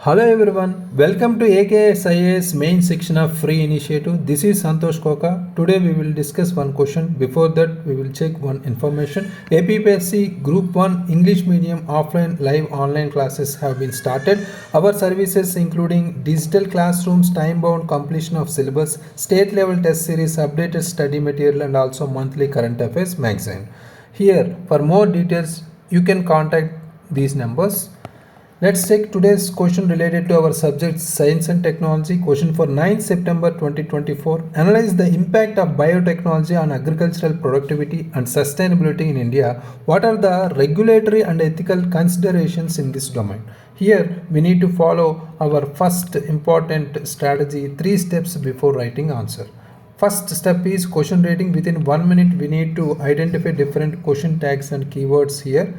Hello everyone, welcome to AKS main Shikshna free initiative. This is Santosh Koka. Today we will discuss one question. Before that we will check one information. APSc Group 1 English Medium offline live online classes have been started. Our services including digital classrooms, time-bound completion of syllabus, state level test series, updated study material and also monthly current affairs magazine. Here for more details you can contact these numbers. Let's take today's question related to our subject Science and Technology. Question for 9th September 2024. Analyze the impact of biotechnology on agricultural productivity and sustainability in India. What are the regulatory and ethical considerations in this domain? Here we need to follow our first important strategy, 3 steps before writing answer. First step is question rating. Within 1 minute we need to identify different question tags and keywords here.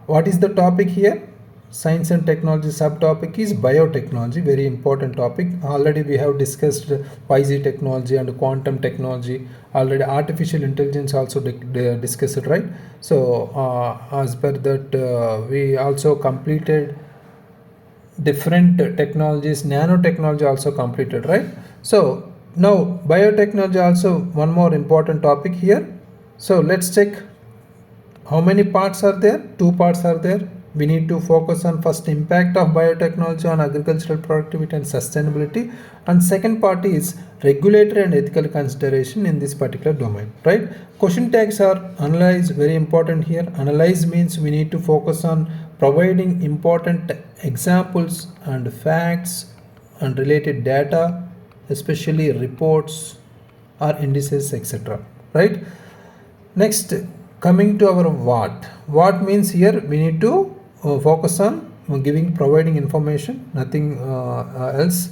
What is the topic here? Science and technology subtopic is biotechnology, very important topic. Already we have discussed 5G technology and quantum technology. Already artificial intelligence also discussed, right? So as per that we also completed different technologies, nanotechnology also completed, right? So now biotechnology also one more important topic here. So let's check how many parts are there. 2 parts are there. We need to focus on first impact of biotechnology on agricultural productivity and sustainability, and second part is regulatory and ethical consideration in this particular domain, right? Question tags are analyze, very important here. Analyze means we need to focus on providing important examples and facts and related data, especially reports or indices, etc., right? Next, coming to our what means here we need to focus on providing information, nothing else,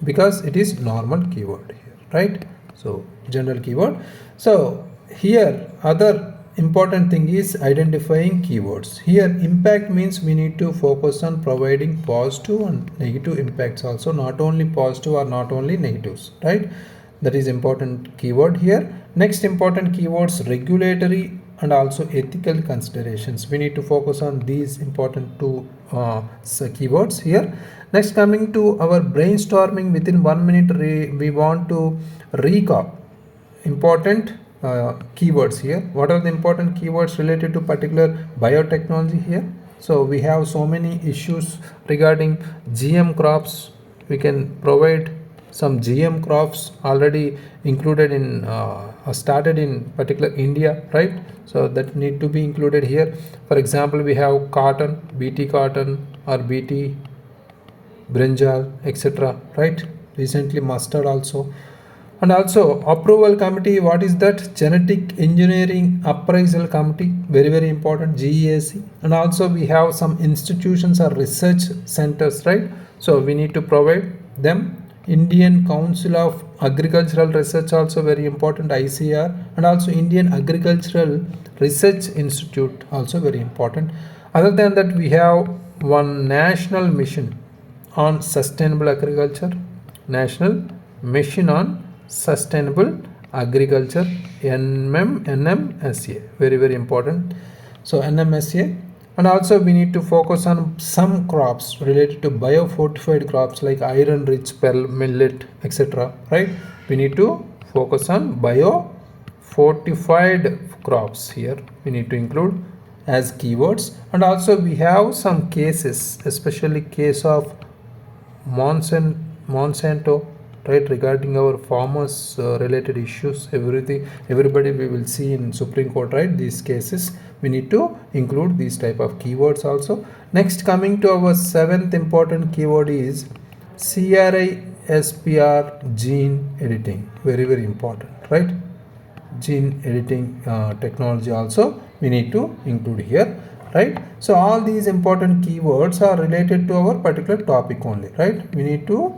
because it is normal keyword here, right? So general keyword. So here other important thing is identifying keywords. Here impact means we need to focus on providing positive and negative impacts also, not only positive or not only negatives, right? That is important keyword here. Next important keywords, regulatory and also ethical considerations. We need to focus on these important 2 keywords here. Next, coming to our brainstorming, within 1 minute we want to recap important keywords here. What are the important keywords related to particular biotechnology here? So we have so many issues regarding GM crops. We can provide some GM crops already included in started in particular India, right? So that need to be included here. For example, we have cotton, BT cotton or BT brinjal, etc., right? Recently mustard also. And also approval committee, what is that? Genetic engineering appraisal committee, very important, GEAC. And also we have some institutions or research centers, right? So we need to provide them. Indian Council of Agricultural Research also very important, ICR, and also Indian Agricultural Research Institute also very important. Other than that, we have one national mission on sustainable agriculture, national mission on sustainable agriculture, NMSA, very important. So NMSA. And also we need to focus on some crops related to biofortified crops like iron rich millet, etc., right? We need to focus on biofortified crops here. We need to include as keywords. And also we have some cases, especially case of Monsanto, right, regarding our farmers related issues, everybody we will see in Supreme Court, right? These cases we need to include these type of keywords also. Next, coming to our 7th important keyword is CRISPR gene editing, very important, right? Gene editing technology also we need to include here, right? So all these important keywords are related to our particular topic only, right? We need to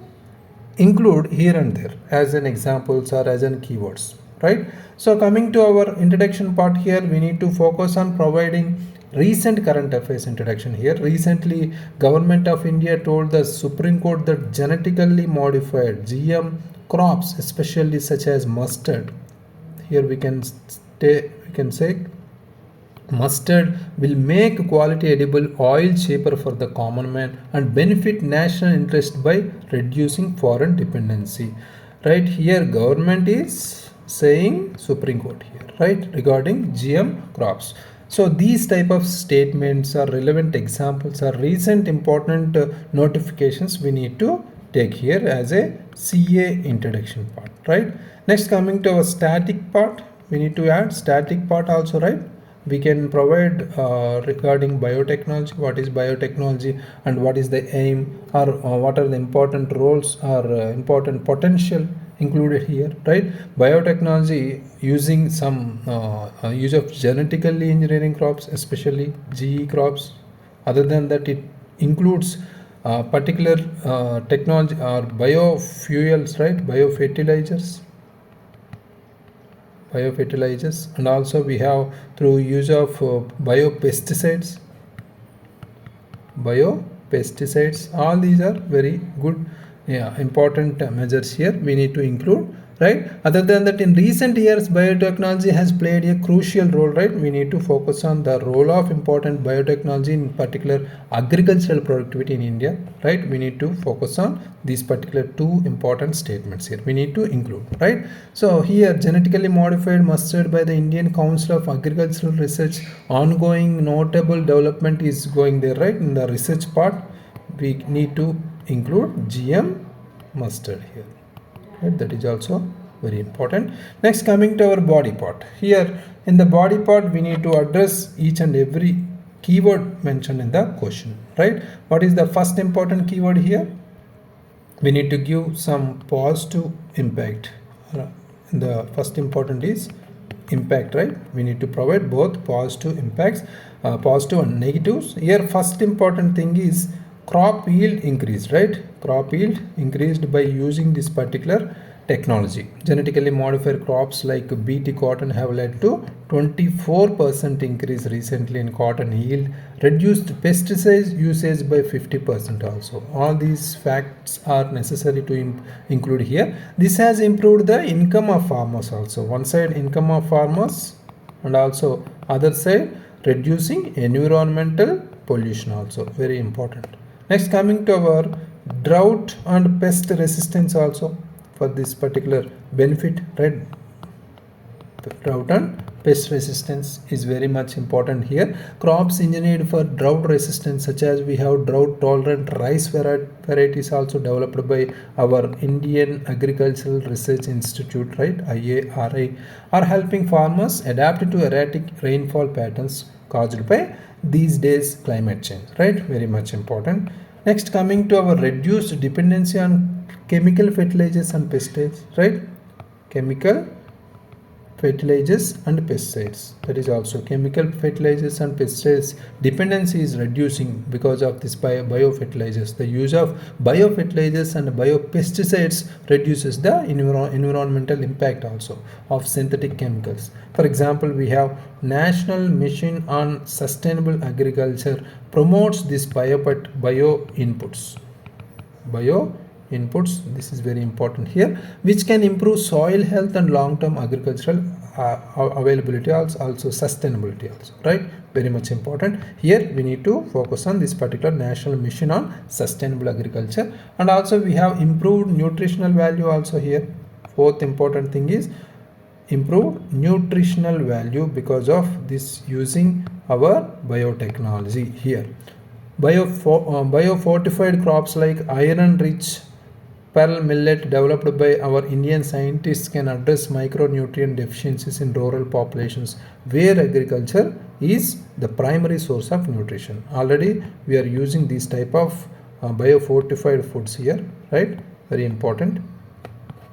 include here and there as an examples or as an keywords, right? So coming to our introduction part here, we need to focus on providing recent current affairs introduction here. Recently Government of India told the Supreme Court that genetically modified GM crops, especially such as mustard, here we can say Mustard will make quality edible oil cheaper for the common man and benefit national interest by reducing foreign dependency. Right here, government is saying Supreme Court here, right, regarding GM crops. So these type of statements are relevant examples, are recent important notifications we need to take here as a CA introduction part, right? Next, coming to our static part, we need to add static part also, right? We can provide regarding biotechnology, what is biotechnology and what is the aim, or what are the important roles or important potential included here, right? Biotechnology using some use of genetically engineering crops, especially GE crops. Other than that, it includes particular technology or biofuels, right? Biofertilizers, and also we have through use of biopesticides. All these are very good, important measures here we need to include, right? Other than that, in recent years biotechnology has played a crucial role, right? We need to focus on the role of important biotechnology, in particular agricultural productivity in India, right? We need to focus on these particular two important statements here we need to include, right? So here, genetically modified mustard by the Indian Council of Agricultural Research, ongoing notable development is going there, right? In the research part we need to include GM mustard here, right? That is also very important. Next, coming to our body part, here in the body part we need to address each and every keyword mentioned in the question, right? What is the first important keyword here? We need to give some positive impact. The first important is impact, right? We need to provide both positive impacts, positive and negatives. Here first important thing is crop yield increased, right? Crop yield increased by using this particular technology. Genetically modified crops like BT cotton have led to 24% increase recently in cotton yield, reduced pesticide usage by 50% also. All these facts are necessary to include here. This has improved the income of farmers also. One side income of farmers, and also other side reducing environmental pollution also, very important. Next, coming to our drought and pest resistance also, for this particular benefit, right? Drought and pest resistance is very much important here. Crops engineered for drought resistance, such as we have drought tolerant rice varieties also developed by our Indian Agricultural Research Institute, right? IARI, are helping farmers adapt to erratic rainfall patterns caused by these days climate change, right? Very much important. Next, coming to our reduced dependency on chemical fertilizers and pesticides, right? Chemical fertilizers and pesticides, that is also chemical fertilizers and pesticides dependency is reducing because of this biofertilizers. The use of biofertilizers and biopesticides reduces the environmental impact also of synthetic chemicals. For example, we have National Mission on Sustainable Agriculture promotes this bio inputs, this is very important here, which can improve soil health and long-term agricultural availability, also sustainability also, right? Very much important. Here we need to focus on this particular National Mission on Sustainable Agriculture, and also we have improved nutritional value also here. Fourth important thing is improved nutritional value because of this using our biotechnology here. Biofortified crops like iron-rich pearl millet developed by our Indian scientists can address micronutrient deficiencies in rural populations where agriculture is the primary source of nutrition. Already we are using these type of biofortified foods here, right? Very important.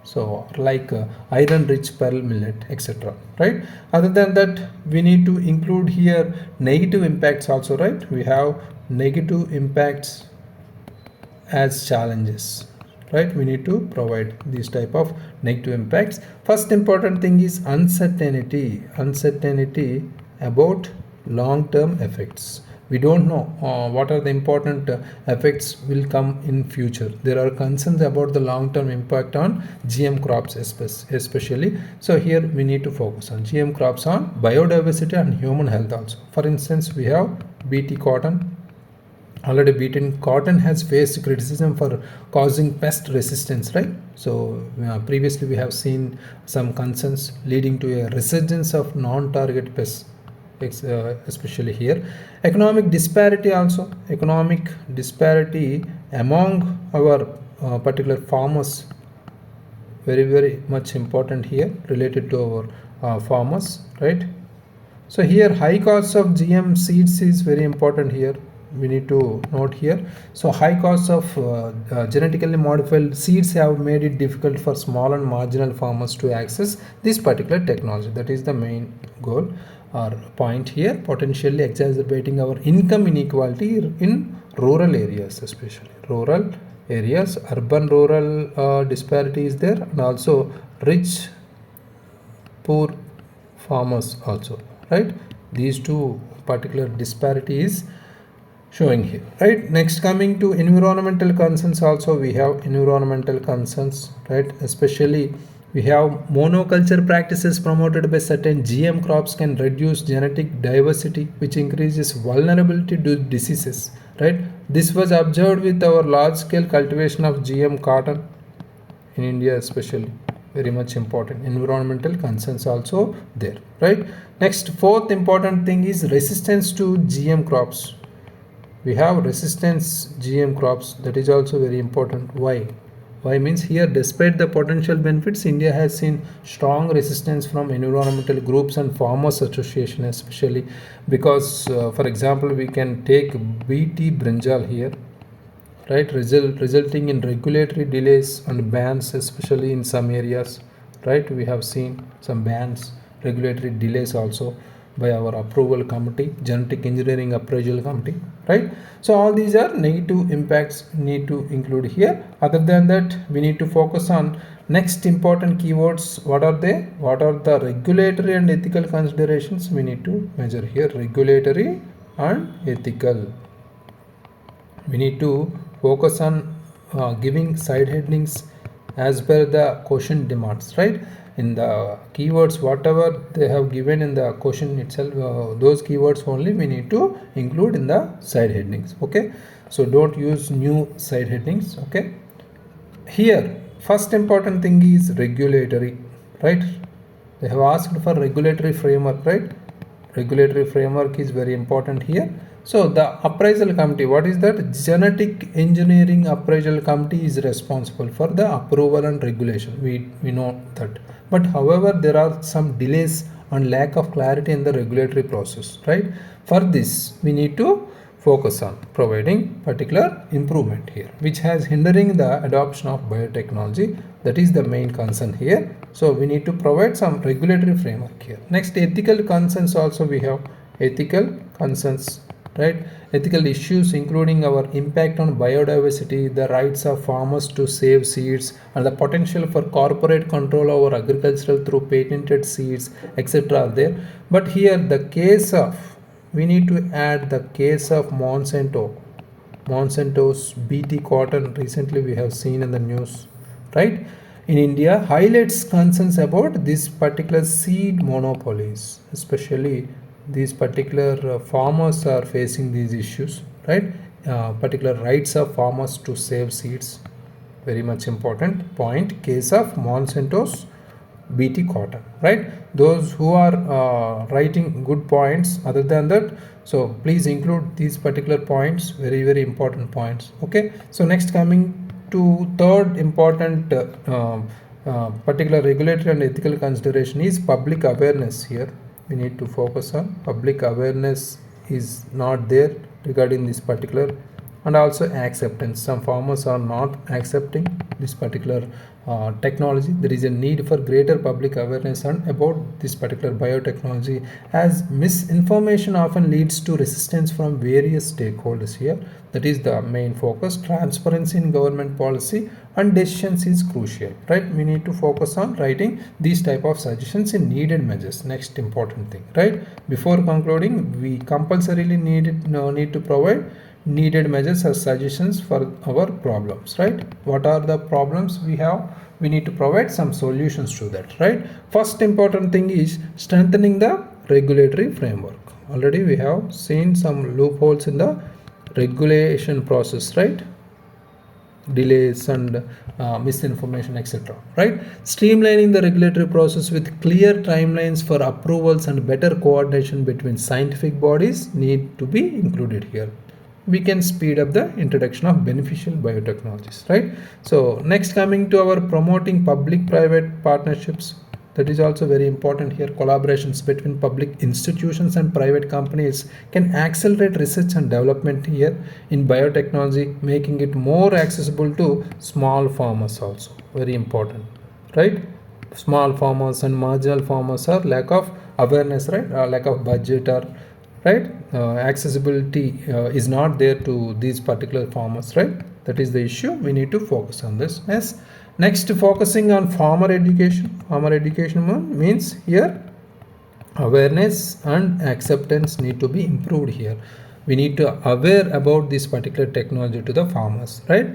So like iron rich pearl millet, etc., right? Other than that, we need to include here negative impacts also, right? We have negative impacts as challenges, right? We need to provide these type of negative impacts. First important thing is uncertainty about long-term effects. We don't know what are the important effects will come in future. There are concerns about the long term impact on GM crops especially. So here we need to focus on GM crops on biodiversity and human health also. For instance, we have BT cotton. Already beaten cotton has faced criticism for causing pest resistance, right? So previously we have seen some concerns leading to a resurgence of non-target pests, especially here. Economic disparity also, economic disparity among our particular farmers, very much important here, related to our farmers, right? So here high cost of GM seeds is very important here. We need to note here. So high cost of genetically modified seeds have made it difficult for small and marginal farmers to access this particular technology. That is the main goal or point here, potentially exacerbating our income inequality in rural areas, especially rural areas. Urban rural disparity is there, and also rich poor farmers also, right? These two particular disparity is showing here, right? Next, coming to environmental concerns, also we have environmental concerns, right? Especially we have monoculture practices promoted by certain GM crops can reduce genetic diversity, which increases vulnerability to diseases, right? This was observed with our large scale cultivation of GM cotton in India, especially. Very much important. Environmental concerns also there, right? Next, fourth important thing is resistance to GM crops. We have resistance GM crops, that is also very important. Why means here, despite the potential benefits, India has seen strong resistance from environmental groups and farmers association, especially because for example we can take BT brinjal here, right? Resulting in regulatory delays and bans, especially in some areas, right? We have seen some bans, regulatory delays also by our approval committee, genetic engineering appraisal committee, right? So all these are negative impacts need to include here. Other than that, we need to focus on next important keywords. What are they? What are the regulatory and ethical considerations we need to measure here? Regulatory and ethical. We need to focus on giving side headings as per the question demands, right? In the keywords, whatever they have given in the question itself, those keywords only we need to include in the side headings, okay? So don't use new side headings, okay? Here, first important thing is regulatory, right? They have asked for regulatory framework, right? Regulatory framework is very important here. So the appraisal committee, what is that? Genetic engineering appraisal committee is responsible for the approval and regulation. We know that. But however, there are some delays and lack of clarity in the regulatory process, right? For this, we need to focus on providing particular improvement here, which has hindering the adoption of biotechnology. That is the main concern here. So we need to provide some regulatory framework here. Next, ethical concerns also we have ethical concerns, right? Ethical issues including our impact on biodiversity, the rights of farmers to save seeds, and the potential for corporate control over agricultural through patented seeds, etc. are there. But here the case of, we need to add the case of Monsanto's BT cotton, recently we have seen in the news, right? In India, highlights concerns about these particular seed monopolies, especially these particular farmers are facing these issues, right? Particular rights of farmers to save seeds, very much important point. Case of Monsanto's BT cotton, right? Those who are writing good points other than that, so please include these particular points, very important points, okay? So next, coming to third important particular regulatory and ethical consideration is public awareness. Here we need to focus on public awareness is not there regarding this particular, and also acceptance. Some farmers are not accepting this particular technology. There is a need for greater public awareness and about this particular biotechnology, as misinformation often leads to resistance from various stakeholders here. That is the main focus. Transparency in government policy and decisions is crucial, right? We need to focus on writing these type of suggestions in needed measures. Next important thing, right? Before concluding, we compulsorily need to provide needed measures as suggestions for our problems, right? What are the problems we have? We need to provide some solutions to that, right? First important thing is strengthening the regulatory framework. Already we have seen some loopholes in the regulation process, right? Delays and misinformation, etc., right? Streamlining the regulatory process with clear timelines for approvals and better coordination between scientific bodies need to be included here. We can speed up the introduction of beneficial biotechnologies, right? So next, coming to our promoting public private partnerships, that is also very important here. Collaborations between public institutions and private companies can accelerate research and development here in biotechnology, making it more accessible to small farmers also. Very important, right? Small farmers and marginal farmers are lack of awareness, right? Lack of budget, or right, accessibility is not there to these particular farmers, right? That is the issue. We need to focus on this. Yes. Next, focusing on farmer education. Farmer education means here awareness and acceptance need to be improved here. We need to aware about this particular technology to the farmers, right?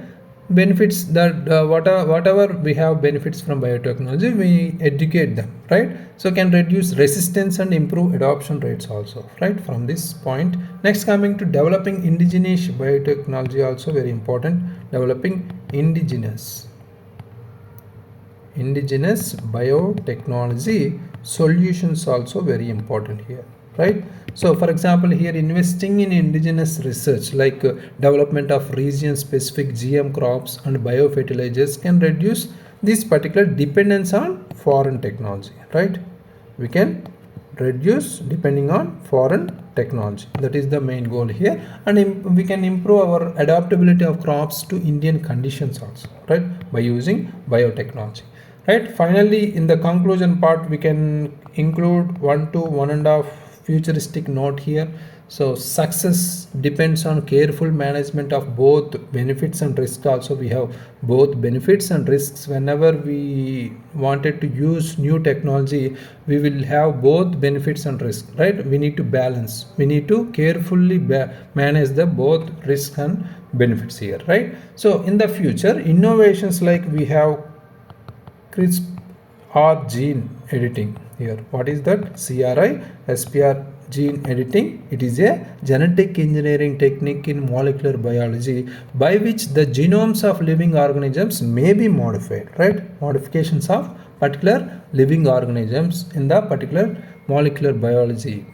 Benefits that whatever we have benefits from biotechnology, we educate them, right? So can reduce resistance and improve adoption rates also, right? From this point. Next, coming to developing indigenous biotechnology, also very important. Developing indigenous biotechnology solutions also very important here, right? So for example, here investing in indigenous research like development of region specific GM crops and biofertilizers can reduce this particular dependence on foreign technology, right? We can reduce depending on foreign technology. That is the main goal here, and we can improve our adaptability of crops to Indian conditions also, right, by using biotechnology, right? Finally, in the conclusion part, we can include 1 to 1.5 futuristic note here. So success depends on careful management of both benefits and risks. Also, we have both benefits and risks. Whenever we wanted to use new technology, we will have both benefits and risks, right? We need to balance. We need to carefully manage the both risks and benefits here, right? So in the future, innovations like we have CRISPR or gene editing here. What is that? CRISPR gene editing. It is a genetic engineering technique in molecular biology by which the genomes of living organisms may be modified, right? Modifications of particular living organisms in the particular molecular biology,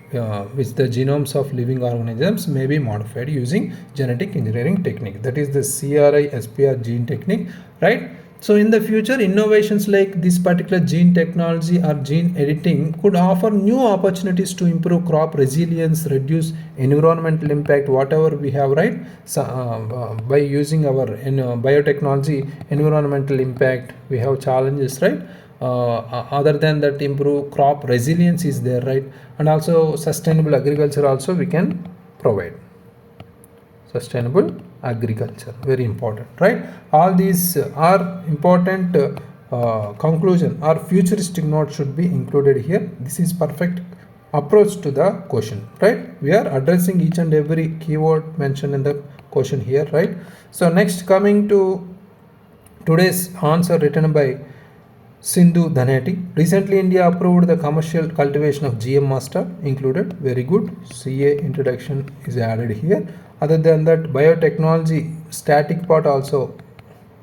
which the genomes of living organisms may be modified using genetic engineering technique. That is the CRISPR gene technique, right? So in the future, innovations like this particular gene technology or gene editing could offer new opportunities to improve crop resilience, reduce environmental impact, whatever we have, right? So, by using our biotechnology, environmental impact, we have challenges, right? Other than that, improve crop resilience is there, right? And also sustainable agriculture also we can provide. Sustainable agriculture, very important, right? All these are important conclusion or futuristic note should be included here. This is perfect approach to the question, right? We are addressing each and every keyword mentioned in the question here, right? So next, coming to today's answer written by Sindhu Dhaneti. Recently, India approved the commercial cultivation of GM mustard included. Very good. CA introduction is added here. Other than that, biotechnology static part also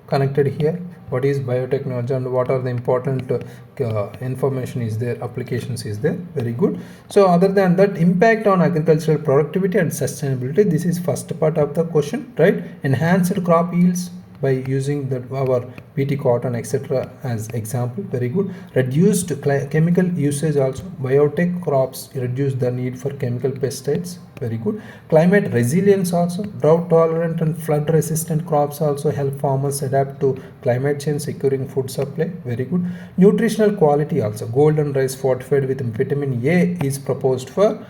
connected here. What is biotechnology and what are the important information is there, applications is there. Very good. So other than that, impact on agricultural productivity and sustainability. This is first part of the question, right? Enhanced crop yields by using that our BT cotton etc. as example. Very good. Reduced chemical usage also. Biotech crops reduce the need for chemical pesticides. very good. Climate resilience also, drought tolerant and flood resistant crops also help farmers adapt to climate change, securing food supply, very good. Nutritional quality also, golden rice fortified with vitamin A is proposed for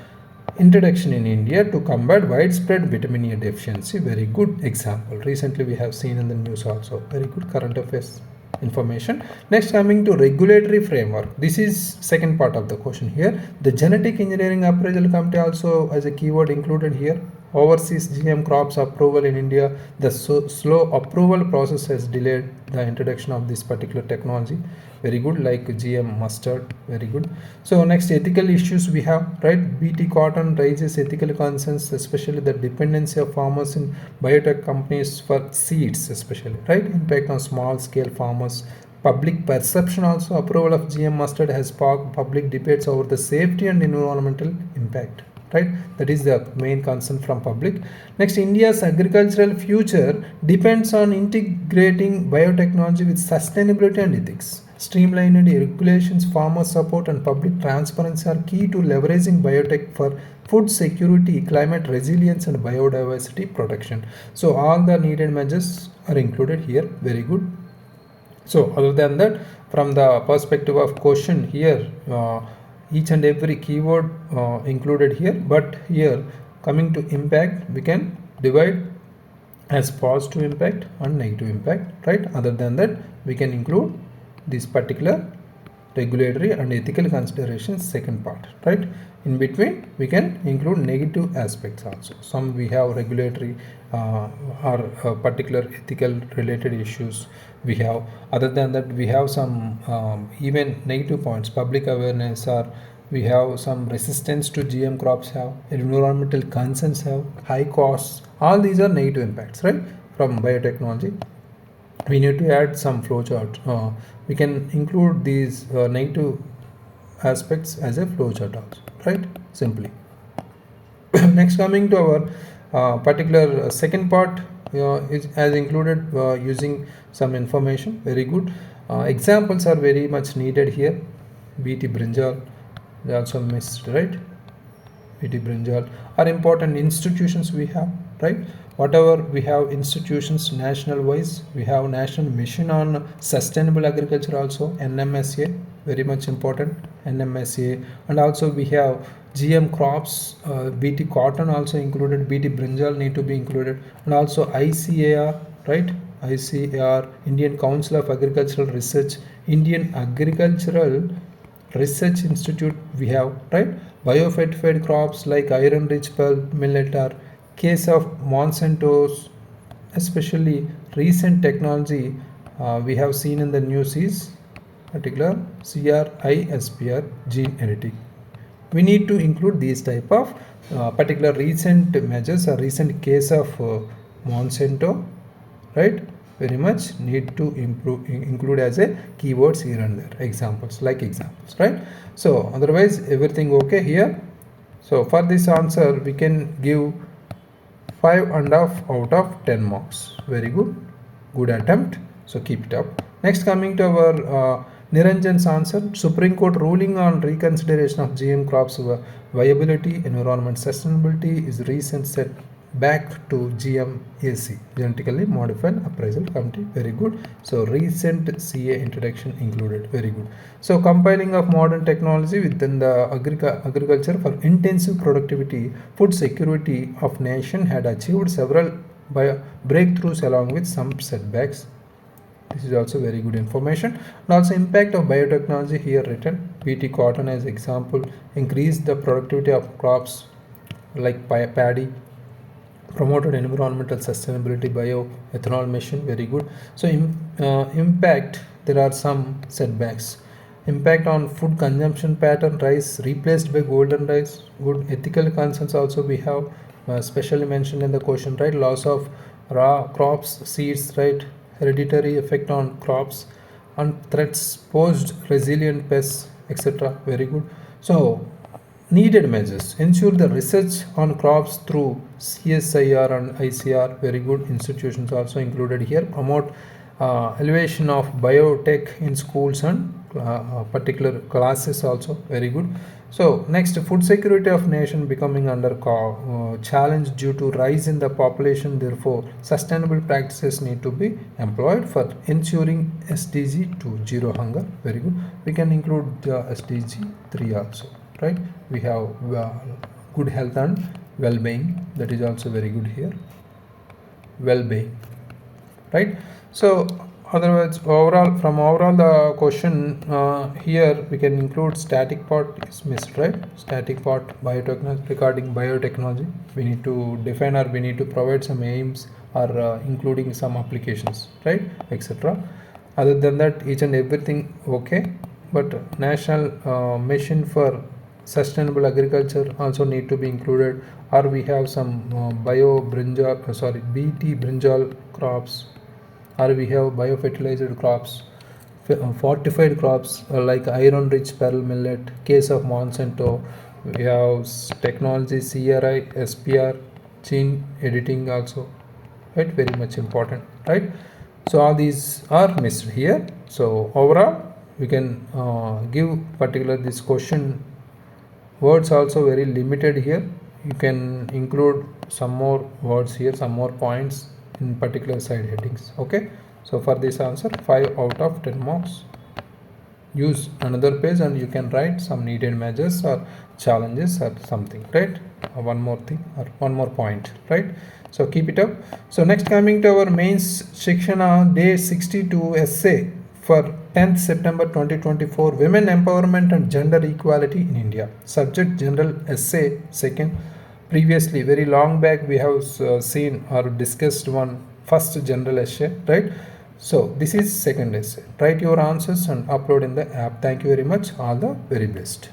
introduction in India to combat widespread vitamin A deficiency, very good example. Recently we have seen in the news also, very good current affairs information. Next, coming to regulatory framework, this is second part of the question here. The genetic engineering appraisal committee also as a keyword included here. Overseas GM crops approval in India, the slow approval process has delayed the introduction of this particular technology, very good, like GM mustard, very good. So next, ethical issues we have, right? BT cotton raises ethical concerns, especially the dependency of farmers in biotech companies for seeds, especially, right? Impact on small scale farmers. Public perception also, approval of GM mustard has sparked public debates over the safety and environmental impact, right? That is the main concern from public. Next, India's agricultural future depends on integrating biotechnology with sustainability and ethics. Streamlined regulations, farmer support and public transparency are key to leveraging biotech for food security, climate resilience and biodiversity protection. So all the needed measures are included here, very good. So other than that, from the perspective of question here, each and every keyword included here, but here coming to impact, we can divide as positive impact and negative impact, right? Other than that, we can include this particular regulatory and ethical considerations second part, right? In between we can include negative aspects also. Some we have regulatory or particular ethical related issues we have. Other than that, we have some even negative points, public awareness, or we have some resistance to GM crops, have environmental concerns, have high costs. All these are negative impacts, right, from biotechnology. We need to add some flowchart. We can include these negative aspects as a flowchart also, right? Simply. Next, coming to our particular second part is as included using some information, very good. Examples are very much needed here. BT brinjal, they also missed, right? BT brinjal are important institutions we have, right? Whatever we have institutions national wise, we have National Mission on Sustainable Agriculture also, NMSA, very much important, NMSA. And also we have GM crops, BT cotton also included, BT brinjal need to be included, and also ICAR, right? ICAR, Indian Council of Agricultural Research, Indian Agricultural Research Institute we have, right? Biofortified crops like iron rich pulp, millet are case of Monsanto's, especially recent technology we have seen in the news is particular CRISPR gene editing. We need to include these type of particular recent measures or recent case of Monsanto, right? Very much need to include as a keywords here and there, examples, like examples, right? So otherwise everything okay here. So for this answer we can give 5.5 out of 10 marks. Very good, good attempt, so keep it up. Next, coming to our Niranjan's answer, Supreme Court ruling on reconsideration of GM crops viability, environment sustainability is recent set back to GMAC, genetically modified appraisal committee, very good. So recent CA introduction included, very good. So compiling of modern technology within the agriculture for intensive productivity, food security of nation had achieved several breakthroughs along with some setbacks. This is also very good information. And also impact of biotechnology here written, BT cotton as example, increase the productivity of crops like paddy, promoted environmental sustainability, bioethanol mission, very good. So impact, there are some setbacks. Impact on food consumption pattern, rice replaced by golden rice, good. Ethical concerns also we have specially mentioned in the question, right? Loss of raw crops, seeds, right? Hereditary effect on crops and threats posed, resilient pests, etc. Very good. So needed measures, ensure the research on crops through CSIR and ICR, very good. Institutions also included here. Promote elevation of biotech in schools and particular classes also, very good. So next, food security of nation becoming under challenge due to rise in the population. Therefore, sustainable practices need to be employed for ensuring SDG 2 zero hunger. Very good. We can include the SDG 3 also, right? We have good health and well-being. That is also very good here. Well-being, right? So otherwise, overall, from overall the question here we can include static part is missed, right? Static part, biotechnology. Regarding biotechnology, we need to define or we need to provide some aims or including some applications, right, etc. Other than that, each and everything okay, but national mission for sustainable agriculture also need to be included, or we have some bio brinjal bt brinjal crops, or we have biofertilized crops, fortified crops like iron rich pearl millet, case of Monsanto. We have technology CRI, SPR, gene editing also, right? Very much important, right? So all these are missed here. So overall we can give particular this question words also very limited here. You can include some more words here, some more points in particular side headings. Okay, so for this answer 5 out of 10 marks. Use another page and you can write some needed measures or challenges or something, right? One more thing or one more point, right? So keep it up. So next, coming to our mains Shikshna day 62 essay for 10th September 2024, women empowerment and gender equality in India. Subject general essay second. Previously, very long back, we have seen or discussed one first general essay, right? So this is second essay. Write your answers and upload in the app. Thank you very much. All the very best.